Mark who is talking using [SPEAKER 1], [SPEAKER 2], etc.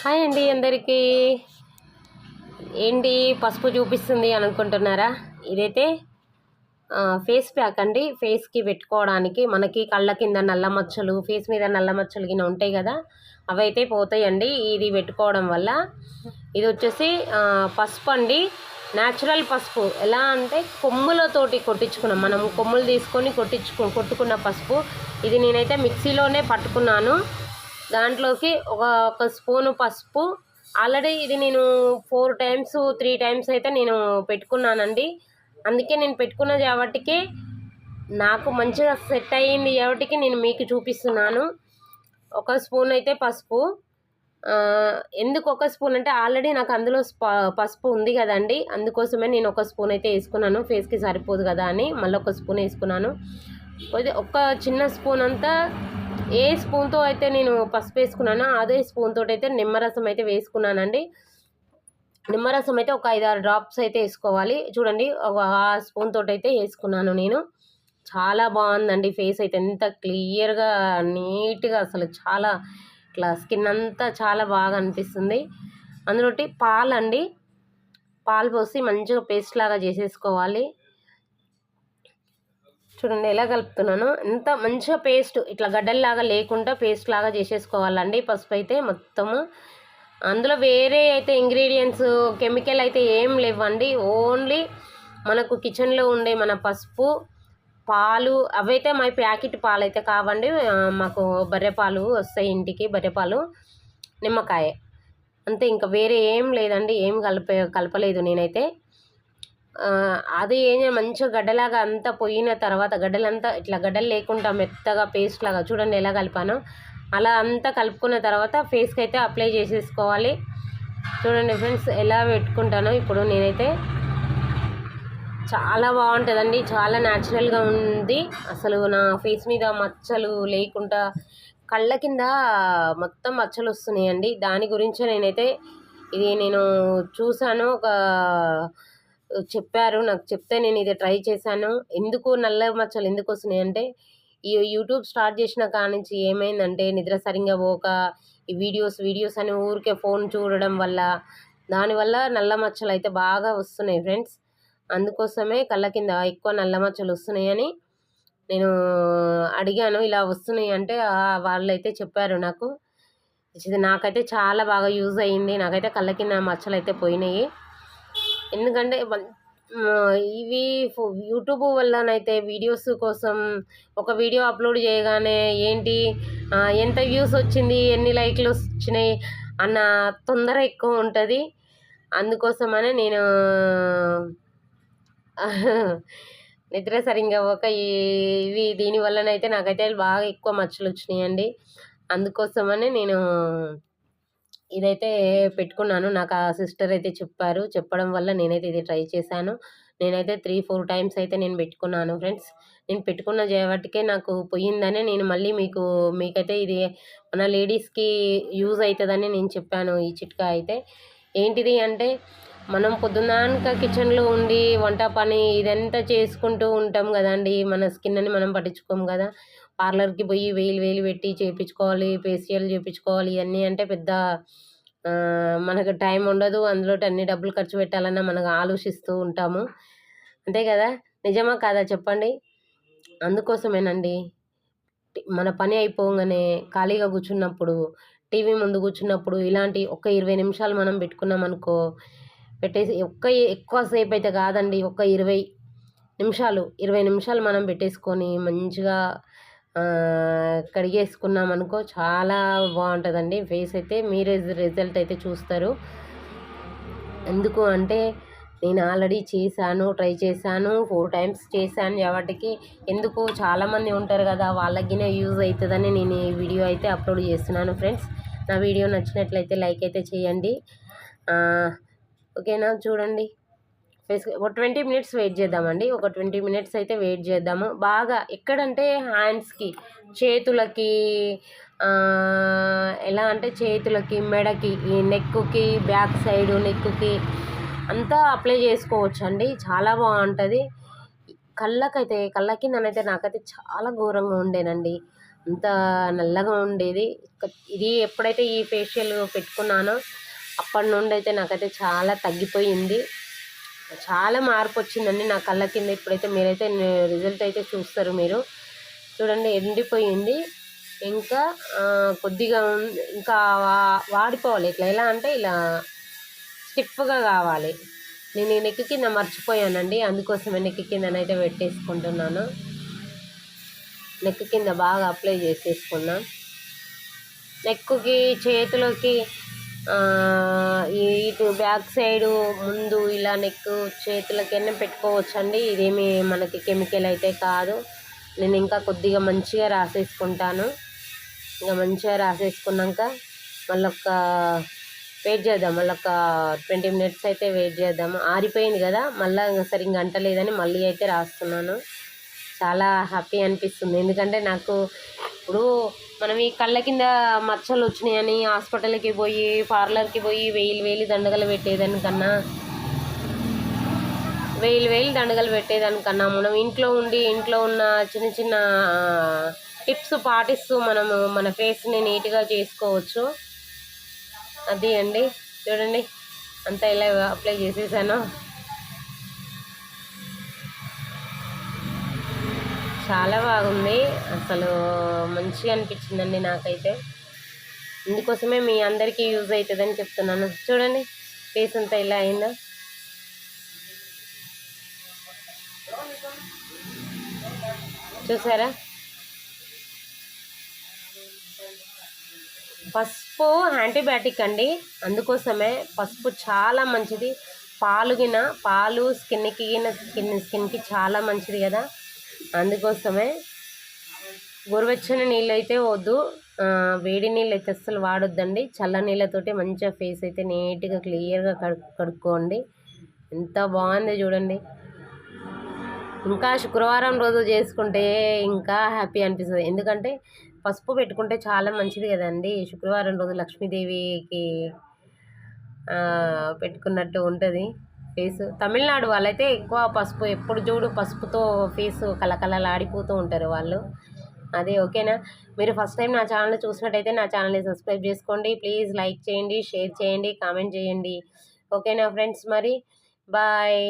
[SPEAKER 1] Hi అండి అందరికీ. ఏంటి పసుపు చూపిస్తుంది అని అనుకుంటున్నారా? ఇదైతే ఫేస్ ప్యాక్ అండి. ఫేస్కి పెట్టుకోవడానికి మనకి కళ్ళ కింద నల్ల మచ్చలు, ఫేస్ మీద నల్ల మచ్చలు గిన ఉంటాయి కదా, అవైతే పోతాయండి ఇది పెట్టుకోవడం వల్ల. ఇది వచ్చేసి పసుపు అండి, న్యాచురల్ పసుపు. ఎలా అంటే కొమ్ములతోటి కొట్టించుకున్నాం, మనం కొమ్ములు తీసుకొని కొట్టుకున్న పసుపు. ఇది నేనైతే మిక్సీలోనే పట్టుకున్నాను. దాంట్లోకి ఒక స్పూను పసుపు. ఆల్రెడీ ఇది నేను 4 టైమ్స్ 3 టైమ్స్ అయితే నేను పెట్టుకున్నానండి. అందుకే నేను పెట్టుకున్న కాబట్టికే నాకు మంచిగా సెట్ అయ్యింది కాబట్టికి నేను మీకు చూపిస్తున్నాను. ఒక స్పూన్ అయితే పసుపు. ఎందుకు ఒక స్పూన్ అంటే ఆల్రెడీ నాకు అందులో పసుపు ఉంది కదండి, అందుకోసమే నేను ఒక స్పూన్ అయితే వేసుకున్నాను. ఫేస్కి సరిపోదు కదా అని మళ్ళీ ఒక స్పూన్ వేసుకున్నాను. ఒక చిన్న స్పూన్ అంతా ఏ స్పూన్తో అయితే నేను పసుపు వేసుకున్నానో అదే స్పూన్ తోటి అయితే నిమ్మరసం అయితే వేసుకున్నానండి. నిమ్మరసం అయితే ఒక 5-6 డ్రాప్స్ అయితే వేసుకోవాలి. చూడండి, ఒక స్పూన్ తోటి అయితే వేసుకున్నాను నేను. చాలా బాగుందండి ఫేస్ అయితే, ఎంత క్లియర్గా నీట్గా, అసలు చాలా ఇట్లా స్కిన్ అంతా చాలా బాగా అనిపిస్తుంది. అందులోటి పాలండి, పాలు పోసి మంచిగా పేస్ట్ లాగా చేసేసుకోవాలి. చూడండి ఎలా కలుపుతున్నాను, ఎంత మంచిగా పేస్ట్ ఇట్లా గడ్డల్లాగా లేకుండా పేస్ట్ లాగా చేసేసుకోవాలండి పసుపు అయితే మొత్తము. అందులో వేరే అయితే ఇంగ్రీడియంట్స్ కెమికల్ అయితే ఏం లేవండి. ఓన్లీ మనకు కిచెన్లో ఉండే మన పసుపు, పాలు, అవైతే మా ప్యాకెట్ పాలు అయితే కావండి. మాకు బర్రెపాలు వస్తాయి ఇంటికి, బర్రెపాలు, నిమ్మకాయ, అంతే. ఇంకా వేరే ఏం లేదండి, ఏం కలపలేదు నేనైతే. అది ఏం మంచిగా గడ్డలాగా అంతా పోయిన తర్వాత, గడ్డలంతా ఇట్లా గడ్డలు లేకుండా మెత్తగా పేస్ట్ లాగా, చూడండి ఎలా కలిపానో అలా అంతా కలుపుకున్న తర్వాత ఫేస్కి అయితే అప్లై చేసేసుకోవాలి. చూడండి ఫ్రెండ్స్ ఎలా పెట్టుకుంటానో ఇప్పుడు నేనైతే. చాలా బాగుంటుందండి, చాలా న్యాచురల్గా ఉంది. అసలు నా ఫేస్ మీద మచ్చలు లేకుండా కళ్ళ కింద మొత్తం మచ్చలు వస్తున్నాయండి. దాని గురించే నేనైతే ఇది నేను చూశాను, ఒక చెప్పారు నాకు, చెప్తే నేను ఇది ట్రై చేశాను. ఎందుకు నల్ల మచ్చలు ఎందుకు వస్తున్నాయి అంటే, ఈ యూట్యూబ్ స్టార్ట్ చేసిన కాడ నుంచి ఏమైందంటే నిద్ర సరిగ్గా పోక ఈ వీడియోస్ అని ఊరికే ఫోన్ చూడడం వల్ల, దానివల్ల నల్ల మచ్చలు అయితే బాగా వస్తున్నాయి ఫ్రెండ్స్. అందుకోసమే కళ్ళ కింద ఎక్కువ నల్ల మచ్చలు వస్తున్నాయని నేను అడిగాను. ఇలా వస్తున్నాయి అంటే వాళ్ళైతే చెప్పారు నాకు. ఇది నాకైతే చాలా బాగా యూజ్ అయ్యింది. నాకైతే కళ్ళ కింద మచ్చలు అయితే పోయినాయి. ఎందుకంటే ఇవి యూట్యూబ్ వల్లనైతే వీడియోస్ కోసం ఒక వీడియో అప్లోడ్ చేయగానే ఏంటి ఎంత వ్యూస్ వచ్చింది, ఎన్ని లైక్లు వచ్చినాయి అన్న తొందర ఎక్కువ ఉంటుంది. అందుకోసమనే నేను నిద్ర సరిగ్గా ఒక ఇవి దీనివల్లనైతే నాకైతే బాగా ఎక్కువ మచ్చలు వచ్చినాయండి. అందుకోసమనే నేను ఇదైతే పెట్టుకున్నాను. నాకు ఆ సిస్టర్ అయితే చెప్పారు, చెప్పడం వల్ల నేనైతే ఇది ట్రై చేశాను. నేనైతే 3-4 టైమ్స్ అయితే నేను పెట్టుకున్నాను ఫ్రెండ్స్. నేను పెట్టుకున్న చేయబట్టికే నాకు పోయిందని నేను మళ్ళీ మీకైతే ఇది మన లేడీస్కి యూజ్ అవుతుందని నేను చెప్పాను ఈ చిట్కా అయితే. ఏంటిది అంటే, మనం పొద్దున్నాక కిచెన్లో ఉండి వంట పని ఇదంతా చేసుకుంటూ ఉంటాం కదండి, మన స్కిన్ని మనం పట్టించుకోము కదా. పార్లర్కి పోయి వేలు పెట్టి చేయించుకోవాలి, ఫేషియల్ చేయించుకోవాలి, ఇవన్నీ అంటే పెద్ద మనకు టైం ఉండదు. అందులో అన్ని డబ్బులు ఖర్చు పెట్టాలన్నా మనకు ఆలోచిస్తూ ఉంటాము, అంతే కదా. నిజమా కాదా చెప్పండి? అందుకోసమేనండి మన పని అయిపోగానే ఖాళీగా కూర్చున్నప్పుడు, టీవీ ముందు కూర్చున్నప్పుడు ఇలాంటి ఒక 20 నిమిషాలు మనం పెట్టుకున్నాం అనుకో, పెట్టేసి ఎక్కువసేపు అయితే కాదండి, ఒక 20 నిమిషాలు మనం పెట్టేసుకొని మంచిగా కడిగేసుకున్నాం అనుకో, చాలా బాగుంటుందండి ఫేస్ అయితే. మీరే రిజల్ట్ అయితే చూస్తారు. ఎందుకు అంటే నేను ఆల్రెడీ చేశాను, ట్రై చేశాను, 4 టైమ్స్ చేశాను కాబట్టి. ఎందుకు చాలామంది ఉంటారు కదా, వాళ్ళకి యూజ్ అవుతుందని నేను ఈ వీడియో అయితే అప్లోడ్ చేస్తున్నాను ఫ్రెండ్స్. నా వీడియో నచ్చినట్లయితే లైక్ అయితే చేయండి, ఓకేనా. చూడండి ఫేస్ ఒక 20 మినిట్స్ వెయిట్ చేద్దామండి. ఒక 20 మినిట్స్ అయితే వెయిట్ చేద్దాము. బాగా ఎక్కడంటే హ్యాండ్స్కి, చేతులకి, ఎలా అంటే చేతులకి, మెడకి, ఈ నెక్కుకి, బ్యాక్ సైడ్ నెక్కుకి అంతా అప్లై చేసుకోవచ్చు అండి, చాలా బాగుంటుంది. కళ్ళ కిందనైతే నాకైతే చాలా ఘోరంగా ఉండేనండి. అంత నల్లగా ఉండేది. ఇది ఎప్పుడైతే ఈ ఫేషియల్ పెట్టుకున్నానో అప్పటి నుండి అయితే నాకైతే చాలా తగ్గిపోయింది. చాలా మార్పు వచ్చిందండి నా కళ్ళ కింద. ఇప్పుడైతే మీరైతే రిజల్ట్ అయితే చూస్తారు. మీరు చూడండి, ఎండిపోయింది. ఇంకా కొద్దిగా ఇంకా వాడిపోవాలి. ఇట్లా ఎలా అంటే ఇలా స్టిఫ్గా కావాలి. నేను ఈ నెక్ కింద మర్చిపోయానండి, అందుకోసమే నెక్ కిందనైతే పెట్టేసుకుంటున్నాను. నెక్ కింద బాగా అప్లై చేసేసుకున్నాం. నెక్కి చేతులకి ఇటు బ్యాక్ సైడు ముందు ఇలా నెక్ చేతులకైనా పెట్టుకోవచ్చండి. ఇదేమి మనకి కెమికల్ అయితే కాదు. నేను ఇంకా కొద్దిగా మంచిగా రాసేసుకుంటాను. ఇంకా మంచిగా రాసేసుకున్నాక మళ్ళొక్క వెయిట్ చేద్దాం. మళ్ళొక 20 మినిట్స్ అయితే వెయిట్ చేద్దాము. ఆరిపోయింది కదా, మళ్ళీ సరిగ్గా అంటలేదని మళ్ళీ అయితే రాస్తున్నాను. చాలా హ్యాపీ అనిపిస్తుంది. ఎందుకంటే నాకు ఇప్పుడు మనం ఈ కళ్ళ కింద మచ్చలు వచ్చినాయని హాస్పిటల్కి పోయి పార్లర్కి పోయి వేలు దండగలు పెట్టేదానికన్నా దండగలు పెట్టేదానికన్నా మనం ఇంట్లో ఉండి ఇంట్లో ఉన్న చిన్న చిన్న టిప్స్ పాటిస్తూ మనము మన ఫేస్ని నీట్గా చేసుకోవచ్చు. అది అండి, చూడండి అంతా ఇలా అప్లై చేసేసాను. చాలా బాగుంది, అసలు మంచిగా అనిపించిందండి నాకైతే. ఇందుకోసమే మీ అందరికీ యూజ్ అవుతుందని చెప్తున్నాను. చూడండి ఫేస్ అంతా ఇలా అయిందా. చూసారా, పసుపు యాంటీబయాటిక్ అండి, అందుకోసమే పసుపు చాలా మంచిది. పాలు స్కిన్కి చాలా మంచిది కదా, అందుకోసమే. గోరువెచ్చని నీళ్ళు అయితే వద్దు, వేడి నీళ్ళు అయితే అస్సలు వాడొద్దండి. చల్ల నీళ్ళతోటి మంచిగా ఫేస్ అయితే నీట్గా క్లియర్గా కడుక్కోండి. ఎంత బాగుంది చూడండి. ఇంకా శుక్రవారం రోజు చేసుకుంటే ఇంకా హ్యాపీ అనిపిస్తుంది. ఎందుకంటే పసుపు పెట్టుకుంటే చాలా మంచిది కదండి. శుక్రవారం రోజు లక్ష్మీదేవికి పెట్టుకున్నట్టు ఉంటుంది ఫేస్. తమిళనాడు వాళ్ళైతే ఎక్కువ పసుపు, ఎప్పుడు చూడు పసుపుతో ఫేస్ కలకలలాడిపోతూ ఉంటారు వాళ్ళు. అదే ఓకేనా. మీరు ఫస్ట్ టైం నా ఛానల్ చూసినట్టయితే నా ఛానల్ని సబ్స్క్రైబ్ చేసుకోండి. ప్లీజ్ లైక్ చేయండి, షేర్ చేయండి, కామెంట్ చేయండి. ఓకేనా ఫ్రెండ్స్, మరి బాయ్.